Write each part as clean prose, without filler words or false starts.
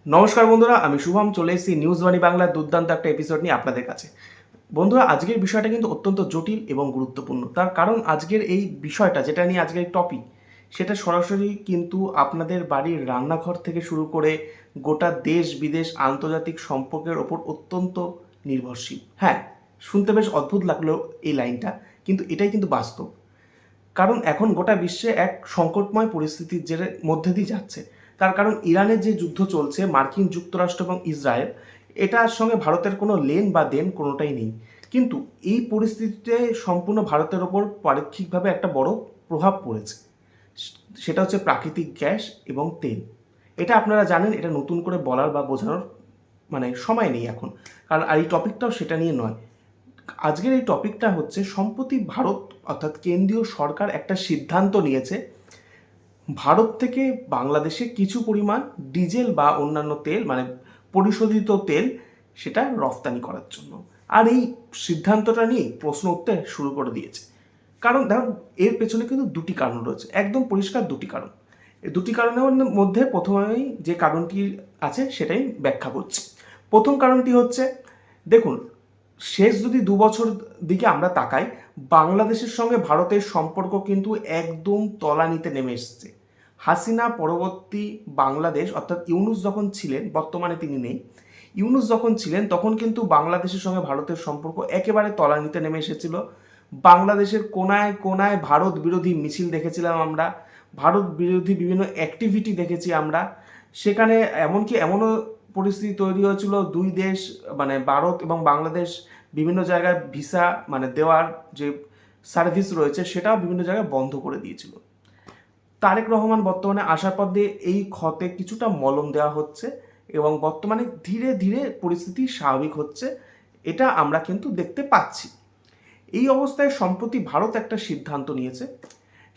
নমস্কার বন্ধুরা, আমি শুভম চলে এসেছি নিউজ বাণী বাংলার দুর্দান্ত একটা এপিসোড নিয়ে আপনাদের কাছে। বন্ধুরা, আজকের বিষয়টা কিন্তু অত্যন্ত জটিল এবং গুরুত্বপূর্ণ। তার কারণ আজকের এই বিষয়টা যেটা নিয়ে আজকের টপিক, সেটা সরাসরি কিন্তু আপনাদের বাড়ির রান্নাঘর থেকে শুরু করে গোটা দেশ বিদেশ আন্তর্জাতিক সম্পর্কের ওপর অত্যন্ত নির্ভরশীল। হ্যাঁ, শুনতে বেশ অদ্ভুত লাগলো এই লাইনটা, কিন্তু এটাই কিন্তু বাস্তব। কারণ এখন গোটা বিশ্বে এক সংকটময় পরিস্থিতির মধ্যে দিয়ে যাচ্ছে। তার কারণ ইরানের যে যুদ্ধ চলছে, মার্কিন যুক্তরাষ্ট্র এবং ইসরায়েল, এটার সঙ্গে ভারতের কোনো লেন বা দেন কোনোটাই নেই। কিন্তু এই পরিস্থিতিতে সম্পূর্ণ ভারতের ওপর পারক্ষিকভাবে একটা বড় প্রভাব পড়েছে। সেটা হচ্ছে প্রাকৃতিক গ্যাস এবং তেল। এটা আপনারা জানেন, এটা নতুন করে বলার বা বোঝানোর সময় নেই এখন। কারণ আর এই টপিকটাও সেটা নিয়ে নয়। আজকের এই টপিকটা হচ্ছে সম্প্রতি ভারত অর্থাৎ কেন্দ্রীয় সরকার একটা সিদ্ধান্ত নিয়েছে ভারত থেকে বাংলাদেশে কিছু পরিমাণ ডিজেল বা অন্যান্য তেল পরিশোধিত তেল সেটা রফতানি করার জন্য। আর এই সিদ্ধান্তটা নিয়ে প্রশ্ন উঠতে শুরু করে দিয়েছে। কারণ দেখুন, এর পেছনে কিন্তু দুটি কারণ রয়েছে, একদম পরিষ্কার দুটি কারণ। এই দুটি কারণের মধ্যে প্রথমেই যে কারণটি আছে সেটাই ব্যাখ্যা করছি। প্রথম কারণটি হচ্ছে, দেখুন, শেষ যদি 2 বছর দিকে আমরা তাকাই, বাংলাদেশের সঙ্গে ভারতের সম্পর্ক কিন্তু একদম তলানিতে নেমে এসেছে। হাসিনা পরবর্তী বাংলাদেশ অর্থাৎ ইউনূস যখন ছিলেন, বর্তমানে তিনি নেই, ইউনূস যখন ছিলেন তখন কিন্তু বাংলাদেশের সঙ্গে ভারতের সম্পর্ক একেবারে তলানিতে নেমে এসেছিল। বাংলাদেশের কোনায় কোনায় ভারত বিরোধী মিছিল দেখেছিলাম আমরা, ভারত বিরোধী বিভিন্ন অ্যাক্টিভিটি দেখেছি আমরা। সেখানে এমনও পরিস্থিতি তৈরি হয়েছিল, দুই দেশ ভারত এবং বাংলাদেশ বিভিন্ন জায়গায় ভিসা দেওয়ার যে সার্ভিস রয়েছে সেটাও বিভিন্ন জায়গায় বন্ধ করে দিয়েছিল। তারেক রহমান বর্তমানে আসার পর দিয়ে এই ক্ষতে কিছুটা মলম দেওয়া হচ্ছে এবং বর্তমানে ধীরে ধীরে পরিস্থিতি স্বাভাবিক হচ্ছে, এটা আমরা কিন্তু দেখতে পাচ্ছি। এই অবস্থায় সম্প্রতি ভারত একটা সিদ্ধান্ত নিয়েছে।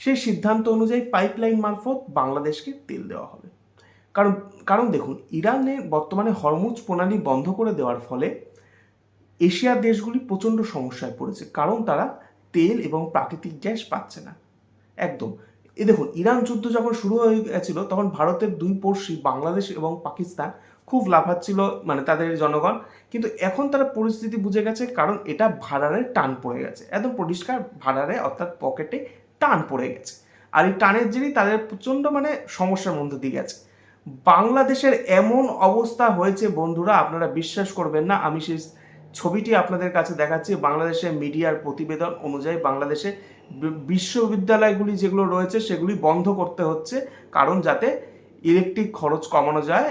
সেই সিদ্ধান্ত অনুযায়ী পাইপলাইন মারফত বাংলাদেশকে তেল দেওয়া হবে। কারণ কারণ দেখুন, ইরানে বর্তমানে হরমুজ প্রণালী বন্ধ করে দেওয়ার ফলে এশিয়ার দেশগুলি প্রচণ্ড সমস্যায় পড়েছে, কারণ তারা তেল এবং প্রাকৃতিক গ্যাস পাচ্ছে না। একদম, দেখুন, ইরান যুদ্ধ যখন শুরু হয়ে গেছিল তখন ভারতের দুই পড়শি বাংলাদেশ এবং পাকিস্তান খুব লাফাচ্ছিল তাদের জনগণ। কিন্তু এখন তারা পরিস্থিতি বুঝে গেছে, কারণ এটা ভাড়ারে টান পড়ে গেছে, একদম পরিষ্কার ভাড়ারে অর্থাৎ পকেটে টান পড়ে গেছে। আর এই টানের জেরেই তাদের প্রচণ্ড সমস্যার মধ্যে দিয়ে গেছে। বাংলাদেশের এমন অবস্থা হয়েছে বন্ধুরা, আপনারা বিশ্বাস করবেন না। আমি সেই ছবিটি আপনাদের কাছে দেখাচ্ছি। বাংলাদেশের মিডিয়ার প্রতিবেদন অনুযায়ী বাংলাদেশে বিশ্ববিদ্যালয়গুলি যেগুলো রয়েছে সেগুলি বন্ধ করতে হচ্ছে, কারণ যাতে ইলেকট্রিক খরচ কমানো যায়।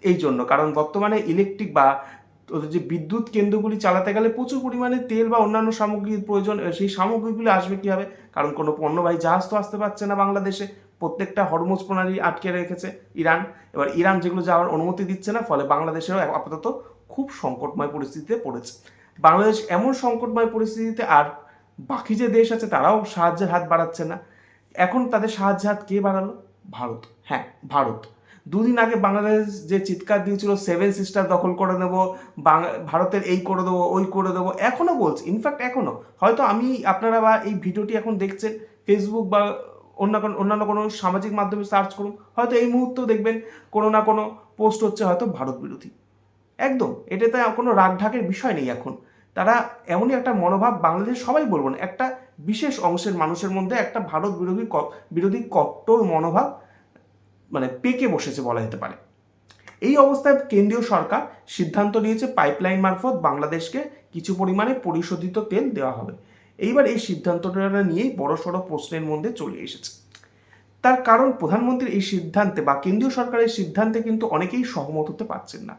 এই জন্য, কারণ বর্তমানে ইলেকট্রিক বা যে বিদ্যুৎ কেন্দ্রগুলি চালাতে গেলে প্রচুর পরিমাণে তেল বা অন্যান্য সামগ্রীর প্রয়োজন। সেই সামগ্রীগুলি আসবে কীভাবে? কারণ কোনো পণ্যবাহী জাহাজ তো আসতে পারছে না বাংলাদেশে, প্রত্যেকটা হরমুজ প্রণালী আটকে রেখেছে ইরান। এবার ইরান যেগুলো যাওয়ার অনুমতি দিচ্ছে না, ফলে বাংলাদেশেরও আপাতত খুব সংকটময় পরিস্থিতিতে পড়েছে। বাংলাদেশ এমন সংকটময় পরিস্থিতিতে আর বাকি যে দেশ আছে তারাও সাহায্যের হাত বাড়াচ্ছে না। এখন তাদের সাহায্যের হাত কে বাড়ালো? ভারত। হ্যাঁ, ভারত। দুদিন আগে বাংলাদেশ যে চিৎকার দিয়েছিল 7 সিস্টার দখল করে নেবো, ভারতের এই করে দেবো, ওই করে দেবো, এখনও বলছে। ইনফ্যাক্ট এখনও হয়তো আপনারা বা এই ভিডিওটি এখন দেখছেন ফেসবুক বা অন্যান্য কোনো সামাজিক মাধ্যমে সার্চ করুন, হয়তো এই মুহূর্তেও দেখবেন কোনো না কোনো পোস্ট হচ্ছে হয়তো ভারত বিরোধী। একদম, এটাতে কোনো রাগ ঢাকের বিষয় নেই। এখন তারা এমনই একটা মনোভাব, বাংলাদেশ সবাই বলবো না, একটা বিশেষ অংশের মানুষের মধ্যে একটা ভারত বিরোধী কট্টর মনোভাব পেকে বসেছে বলা যেতে পারে। এই অবস্থায় কেন্দ্রীয় সরকার সিদ্ধান্ত নিয়েছে পাইপলাইন মারফত বাংলাদেশকে কিছু পরিমাণে পরিশোধিত তেল দেওয়া হবে। এইবার এই সিদ্ধান্তটা নিয়েই বড়সড় প্রশ্নের মধ্যে চলে এসেছে। তার কারণ প্রধানমন্ত্রীর এই সিদ্ধান্তে বা কেন্দ্রীয় সরকারের সিদ্ধান্তে কিন্তু অনেকেই সহমত হতে পারছেন না।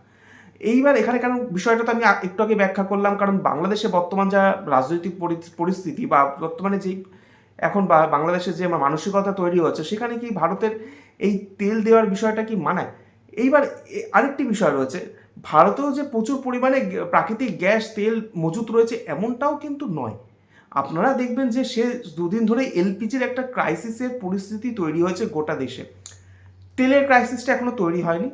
এইবার এখানে কারণ বিষয়টা তো আমি একটু আগে ব্যাখ্যা করলাম, কারণ বাংলাদেশে বর্তমান যা রাজনৈতিক পরিস্থিতি বা বর্তমানে যেই এখন বা বাংলাদেশের যে মানসিকতা তৈরি হচ্ছে, সেখানে কি ভারতের এই তেল দেওয়ার বিষয়টা কি মানায়? এইবার আরেকটি বিষয় রয়েছে, ভারতেও যে প্রচুর পরিমাণে প্রাকৃতিক গ্যাস তেল মজুত রয়েছে এমনটাও কিন্তু নয়। আপনারা দেখবেন যে সে দুদিন ধরে এলপিজির একটা ক্রাইসিসের পরিস্থিতি তৈরি হয়েছে গোটা দেশে। তেলের ক্রাইসিসটা এখনো তৈরি হয়নি।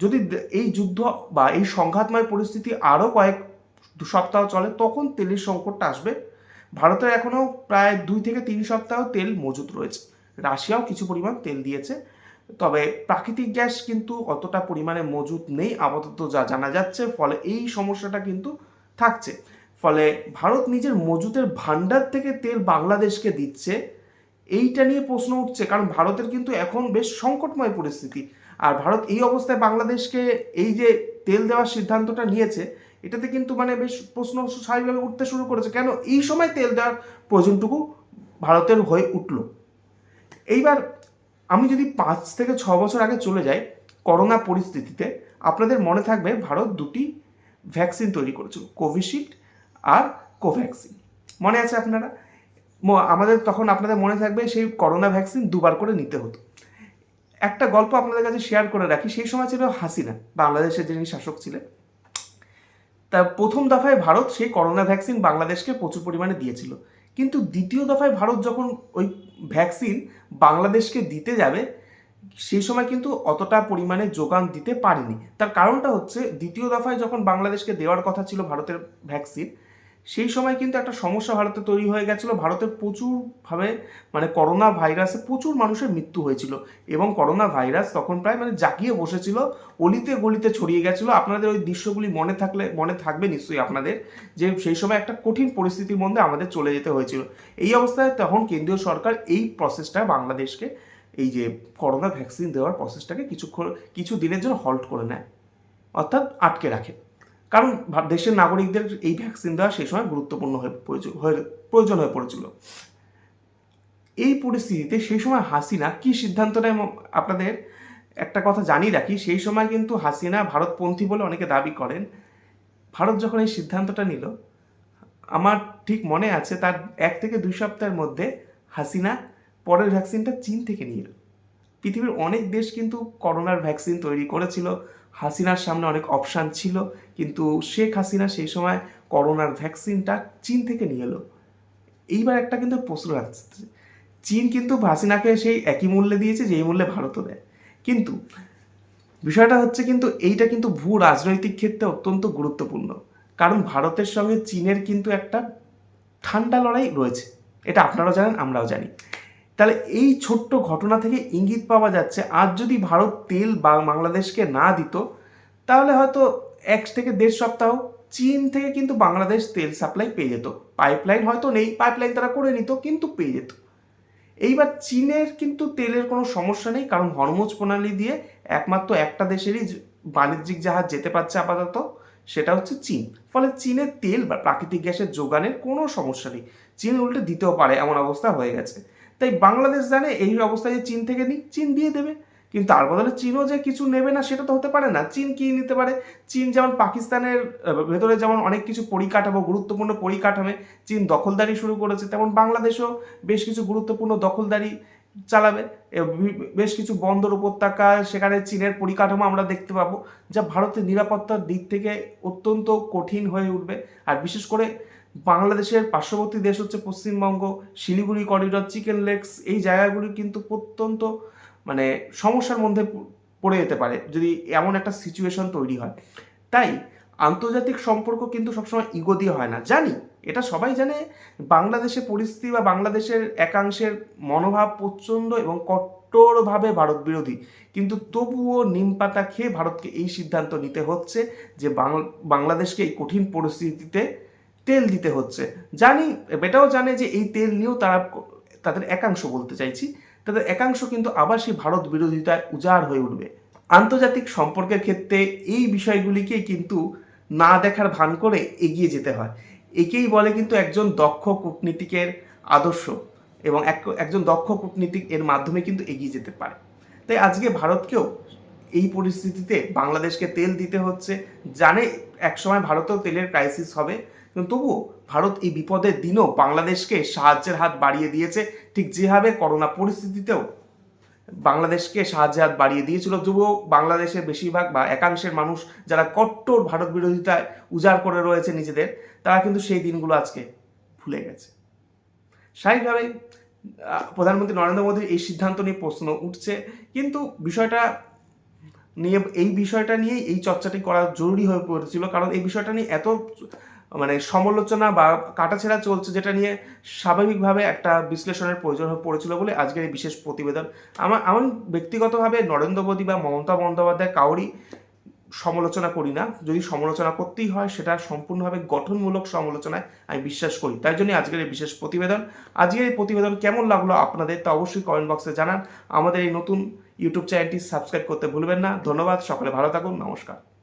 যদি এই যুদ্ধ বা এই সংঘাতময় পরিস্থিতি আরও কয়েক 2 সপ্তাহ চলে, তখন তেলের সংকটটা আসবে। ভারতের এখনও প্রায় 2 থেকে 3 সপ্তাহ তেল মজুত রয়েছে। রাশিয়াও কিছু পরিমাণ তেল দিয়েছে। তবে প্রাকৃতিক গ্যাস কিন্তু অতটা পরিমাণে মজুদ নেই আপাতত যা জানা যাচ্ছে, ফলে এই সমস্যাটা কিন্তু থাকছে। ফলে ভারত নিজের মজুদের ভান্ডার থেকে তেল বাংলাদেশকে দিচ্ছে, এইটা নিয়ে প্রশ্ন উঠছে, কারণ ভারতের কিন্তু এখন বেশ সংকটময় পরিস্থিতি। আর ভারত এই অবস্থায় বাংলাদেশকে এই যে তেল দেওয়ার সিদ্ধান্তটা নিয়েছে, এটাতে কিন্তু মানে বেশ প্রশ্ন স্বাভাবিকভাবে উঠতে শুরু করেছে, কেন এই সময় তেল দেওয়ার প্রয়োজনটুকু ভারতের হয়ে উঠল। এইবার আমি যদি 5 থেকে 6 বছর আগে চলে যাই করোনা পরিস্থিতিতে, আপনাদের মনে থাকবে ভারত দুটি ভ্যাকসিন তৈরি করেছিল, কোভিশিল্ড আর কোভ্যাক্সিন। মনে আছে আপনারা? আমাদের তখন আপনাদের মনে থাকবে সেই করোনা ভ্যাকসিন 2বার করে নিতে হতো। একটা গল্প আপনাদের কাছে শেয়ার করে রাখি, সেই সময় ছিল হাসিনা, বাংলাদেশের যিনি শাসক ছিলেন। তা প্রথম দফায় ভারত সেই করোনা ভ্যাকসিন বাংলাদেশকে প্রচুর পরিমাণে দিয়েছিল, কিন্তু দ্বিতীয় দফায় ভারত যখন ওই ভ্যাকসিন বাংলাদেশকে দিতে যাবে, সেই সময় কিন্তু অতটা পরিমাণে যোগান দিতে পারেনি। তার কারণটা হচ্ছে, দ্বিতীয় দফায় যখন বাংলাদেশকে দেওয়ার কথা ছিল ভারতের ভ্যাকসিন, সেই সময় কিন্তু একটা সমস্যা ভারতে তৈরি হয়ে গেছিলো। ভারতের প্রচুরভাবে মানে করোনা ভাইরাসে প্রচুর মানুষের মৃত্যু হয়েছিল, এবং করোনা ভাইরাস তখন প্রায় মানে জাঁকিয়ে বসেছিল, অলিতে গলিতে ছড়িয়ে গেছিলো। আপনাদের ওই দৃশ্যগুলি মনে থাকবে নিশ্চয়ই আপনাদের, যে সেই সময় একটা কঠিন পরিস্থিতির মধ্যে আমাদের চলে যেতে হয়েছিল। এই অবস্থায় তখন কেন্দ্রীয় সরকার এই প্রসেসটা বাংলাদেশকে, এই যে করোনা ভ্যাকসিন দেওয়ার প্রসেসটাকে কিছু দিনের জন্য হল্ট করে নেয়, অর্থাৎ আটকে রাখে। কারণ দেশের নাগরিকদের এই ভ্যাকসিন দেওয়া সেই সময় গুরুত্বপূর্ণ প্রয়োজন হয়ে পড়েছিল। এই পরিস্থিতিতে সেই সময় হাসিনা কি সিদ্ধান্ত নেয়, আপনাদের একটা কথা জানিয়ে রাখি, সেই সময় কিন্তু হাসিনা ভারতপন্থী বলে অনেকে দাবি করেন। ভারত যখন এই সিদ্ধান্তটা নিল, আমার ঠিক মনে আছে তার 1 থেকে 2 সপ্তাহের মধ্যে হাসিনা পরের ভ্যাকসিনটা চীন থেকে নিয়ে এলো। পৃথিবীর অনেক দেশ কিন্তু করোনার ভ্যাকসিন তৈরি করেছিল, হাসিনার সামনে অনেক অপশান ছিল, কিন্তু শেখ হাসিনা সেই সময় করোনার ভ্যাকসিনটা চীন থেকে নিয়ে এলো। এইবার একটা কিন্তু প্রশ্ন আসছে, চীন কিন্তু হাসিনাকে সেই একই মূল্যে দিয়েছে যেই মূল্যে ভারতও দেয়, কিন্তু বিষয়টা হচ্ছে কিন্তু এইটা কিন্তু ভূ রাজনৈতিক ক্ষেত্রে অত্যন্ত গুরুত্বপূর্ণ, কারণ ভারতের সঙ্গে চীনের কিন্তু একটা ঠান্ডা লড়াই রয়েছে, এটা আপনারাও জানেন, আমরাও জানি। তাহলে এই ছোট্ট ঘটনা থেকে ইঙ্গিত পাওয়া যাচ্ছে, আজ যদি ভারত তেল বাংলাদেশকে না দিত, তাহলে হয়তো 1 থেকে 1.5 সপ্তাহ চীন থেকে কিন্তু বাংলাদেশ তেল সাপ্লাই পেয়ে যেত। পাইপলাইন হয়তো নেই, পাইপলাইন তারা করে নিত, কিন্তু পেয়ে যেত। এইবার চীনের কিন্তু তেলের কোনো সমস্যা নেই, কারণ হরমুজ প্রণালী দিয়ে একমাত্র একটা দেশেরই বাণিজ্যিক জাহাজ যেতে পারছে আপাতত, সেটা হচ্ছে চীন। ফলে চীনের তেল বা প্রাকৃতিক গ্যাসের যোগানের কোনো সমস্যা নেই, চীন উল্টে দিতেও পারে, এমন অবস্থা হয়ে গেছে। তাই বাংলাদেশ জানে এই অবস্থায় যে চীন থেকে নিই, চীন দিয়ে দেবে, কিন্তু তার বদলে চীনও যে কিছু নেবে না সেটা তো হতে পারে না। চীন কি নিতে পারে? চীন যেমন পাকিস্তানের ভেতরে যেমন অনেক কিছু পরিকাঠামো, গুরুত্বপূর্ণ পরিকাঠামো চীন দখলদারি শুরু করেছে, তেমন বাংলাদেশও বেশ কিছু গুরুত্বপূর্ণ দখলদারি চালাবে। বেশ কিছু বন্দর উপত্যকা, সেখানে চীনের পরিকাঠামো আমরা দেখতে পাবো, যা ভারতের নিরাপত্তার দিক থেকে অত্যন্ত কঠিন হয়ে উঠবে। আর বিশেষ করে বাংলাদেশের পার্শ্ববর্তী দেশ হচ্ছে Paschimbanga, Siliguri corridor, chicken legs, এই জায়গাগুলি কিন্তু প্রত্যন্ত মানে সমস্যার মধ্যে পড়ে যেতে পারে যদি এমন একটা সিচুয়েশন তৈরি হয়। তাই আন্তর্জাতিক সম্পর্ক কিন্তু সবসময় ইগো দিয়ে হয় না, জানি, এটা সবাই জানে। বাংলাদেশের পরিস্থিতি বা বাংলাদেশের একাংশের মনোভাব প্রচণ্ড এবং কট্টরভাবে ভারত বিরোধী, কিন্তু তবুও নিমপাতা খেয়ে ভারতকে এই সিদ্ধান্ত নিতে হচ্ছে যে বাংলাদেশকে এই কঠিন পরিস্থিতিতে তেল দিতে হচ্ছে। জানি, এটাও জানে যে এই তেল নিয়েও তাদের একাংশ, বলতে চাইছি তাদের একাংশ কিন্তু আবার সেই ভারত বিরোধিতায় উজাড় হয়ে উঠবে। আন্তর্জাতিক সম্পর্কের ক্ষেত্রে এই বিষয়গুলিকে কিন্তু না দেখার ভান করে এগিয়ে যেতে হয়। একেই বলে কিন্তু একজন দক্ষ কূটনীতিকের আদর্শ, এবং একজন দক্ষ কূটনীতিক এর মাধ্যমে কিন্তু এগিয়ে যেতে পারে। তাই আজকে ভারতকেও এই পরিস্থিতিতে বাংলাদেশকে তেল দিতে হচ্ছে, জানে একসময় ভারতেও তেলের ক্রাইসিস হবে, কিন্তু তবুও ভারত এই বিপদের দিনও বাংলাদেশকে সাহায্যের হাত বাড়িয়ে দিয়েছে, ঠিক যেভাবে করোনা পরিস্থিতিতেও বাংলাদেশকে সাহায্যের হাত বাড়িয়ে দিয়েছিল। তবুও বাংলাদেশের বেশিরভাগ বা একাংশের মানুষ যারা কট্টর ভারত বিরোধিতায় উজাড় করে রয়েছে নিজেদের, তারা কিন্তু সেই দিনগুলো আজকে ভুলে গেছে। স্বাভাবিকভাবেই প্রধানমন্ত্রী নরেন্দ্র মোদীর এই সিদ্ধান্ত নিয়ে প্রশ্ন উঠছে, কিন্তু এই বিষয়টা নিয়েই এই চর্চাটি করা জরুরি হয়ে পড়েছিল, কারণ এই বিষয়টা নিয়ে এত মানে সমালোচনা বা কাটাছেঁড়া চলছে, যেটা নিয়ে স্বাভাবিকভাবে একটা বিশ্লেষণের প্রয়োজন হয়ে পড়েছিল বলে আজকের এই বিশেষ প্রতিবেদন। আমি ব্যক্তিগতভাবে নরেন্দ্র মোদী বা মমতা বন্দ্যোপাধ্যায় কাউরই সমালোচনা করি না। যদি সমালোচনা করতেই হয় সেটা সম্পূর্ণভাবে গঠনমূলক সমালোচনায় আমি বিশ্বাস করি। তাই জন্য আজকের এই বিশেষ প্রতিবেদন। আজকের এই প্রতিবেদন কেমন লাগলো আপনাদের তা অবশ্যই কমেন্ট বক্সে জানান। আমাদের এই নতুন ইউটিউব চ্যানেলটি সাবস্ক্রাইব করতে ভুলবেন না। ধন্যবাদ, সকলে ভালো থাকুন, নমস্কার।